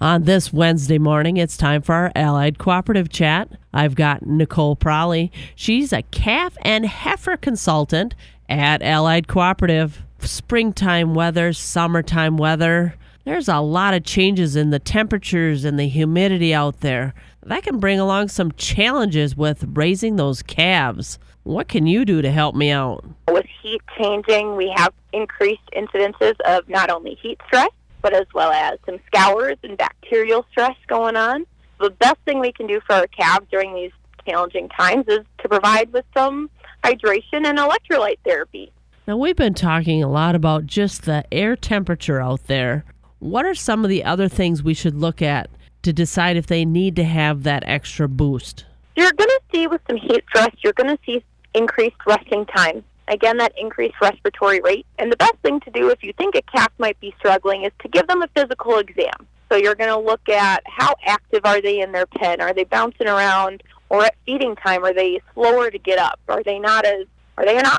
On this Wednesday morning, it's time for our Allied Cooperative Chat. I've got Nicole Pralle. She's a calf and heifer consultant at Allied Cooperative. Springtime weather, summertime weather. There's a lot of changes in the temperatures and the humidity out there. That can bring along some challenges with raising those calves. What can you do to help me out? With heat changing, we have increased incidences of not only heat stress, but as well as some scours and bacterial stress going on. The best thing we can do for our calves during these challenging times is to provide with some hydration and electrolyte therapy. Now, we've been talking a lot about just the air temperature out there. What are some of the other things we should look at to decide if they need to have that extra boost? You're going to see with some heat stress, you're going to see increased resting time. Again, that increased respiratory rate. And the best thing to do if you think a calf might be struggling is to give them a physical exam. So you're going to look at how active are they in their pen? Are they bouncing around? Or at feeding time, are they slower to get up? Are they not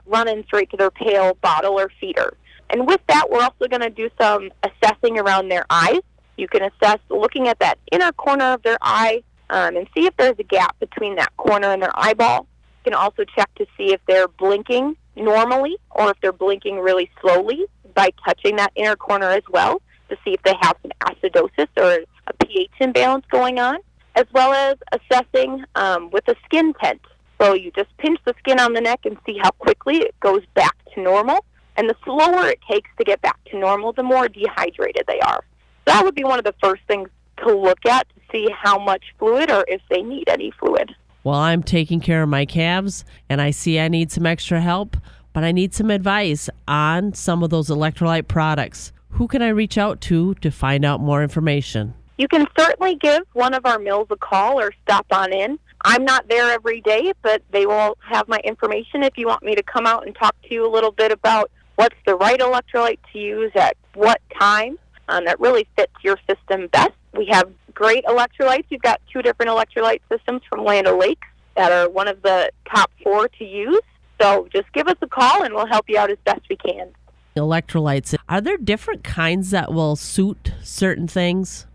running straight to their pail, bottle, or feeder? And with that, we're also going to do some assessing around their eyes. You can assess looking at that inner corner of their eye and see if there's a gap between that corner and their eyeball. You can also check to see if they're blinking normally or if they're blinking really slowly by touching that inner corner as well to see if they have some acidosis or a pH imbalance going on, as well as assessing with a skin tent. So you just pinch the skin on the neck and see how quickly it goes back to normal. And the slower it takes to get back to normal, the more dehydrated they are. That would be one of the first things to look at to see how much fluid or if they need any fluid. Well, I'm taking care of my calves, and I see I need some extra help, but I need some advice on some of those electrolyte products. Who can I reach out to find out more information? You can certainly give one of our mills a call or stop on in. I'm not there every day, but they will have my information if you want me to come out and talk to you a little bit about what's the right electrolyte to use at what time that really fits your system best. We have great electrolytes. We've got 2 different electrolyte systems from Land O'Lakes that are one of the top 4 to use. So just give us a call and we'll help you out as best we can. Electrolytes, are there different kinds that will suit certain things?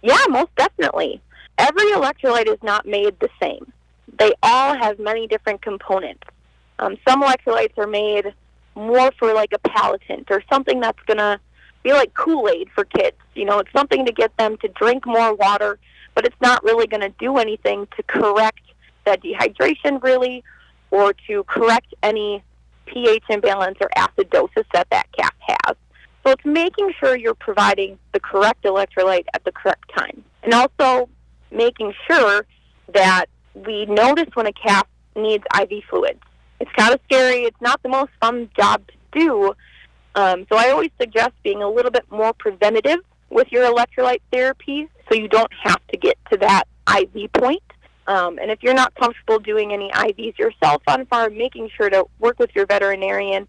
Yeah, most definitely. Every electrolyte is not made the same. They all have many different components. Some electrolytes are made more for like a palatant or something that's going to be like Kool-Aid for kids. You know, it's something to get them to drink more water, but it's not really going to do anything to correct that dehydration really or to correct any pH imbalance or acidosis that calf has. So it's making sure you're providing the correct electrolyte at the correct time. And also making sure that we notice when a calf needs IV fluids. It's kind of scary. It's not the most fun job to do. So I always suggest being a little bit more preventative with your electrolyte therapy so you don't have to get to that IV point. And if you're not comfortable doing any IVs yourself on farm, making sure to work with your veterinarian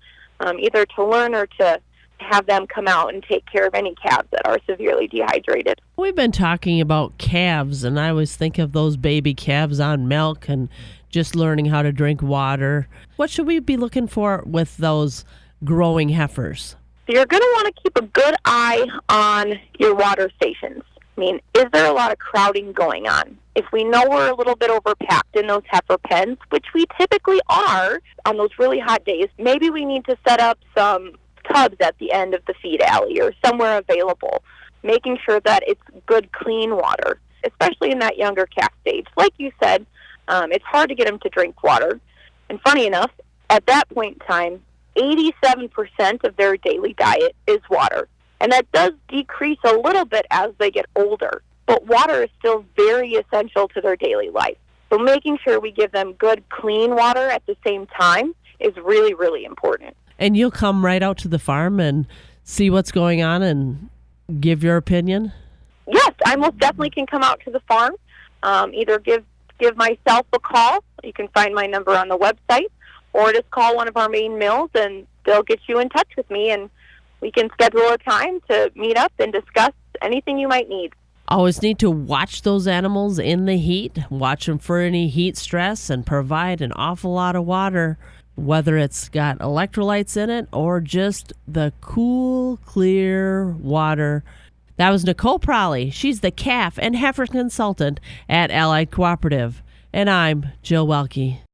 either to learn or to have them come out and take care of any calves that are severely dehydrated. We've been talking about calves, and I always think of those baby calves on milk and just learning how to drink water. What should we be looking for with those growing heifers? So you're going to want to keep a good eye on your water stations. I mean, is there a lot of crowding going on? If we know we're a little bit overpacked in those heifer pens, which we typically are on those really hot days, maybe we need to set up some tubs at the end of the feed alley or somewhere available, making sure that it's good, clean water, especially in that younger calf stage. Like you said, it's hard to get them to drink water. And funny enough, at that point in time, 87% of their daily diet is water. And that does decrease a little bit as they get older. But water is still very essential to their daily life. So making sure we give them good, clean water at the same time is really, really important. And you'll come right out to the farm and see what's going on and give your opinion? Yes, I most definitely can come out to the farm. Either give myself a call. You can find my number on the website, or just call one of our main mills and they'll get you in touch with me and we can schedule a time to meet up and discuss anything you might need. Always need to watch those animals in the heat, watch them for any heat stress, and provide an awful lot of water, whether it's got electrolytes in it or just the cool, clear water That was Nicole Pralle. She's the calf and heifer consultant at Allied Cooperative. And I'm Jill Welke.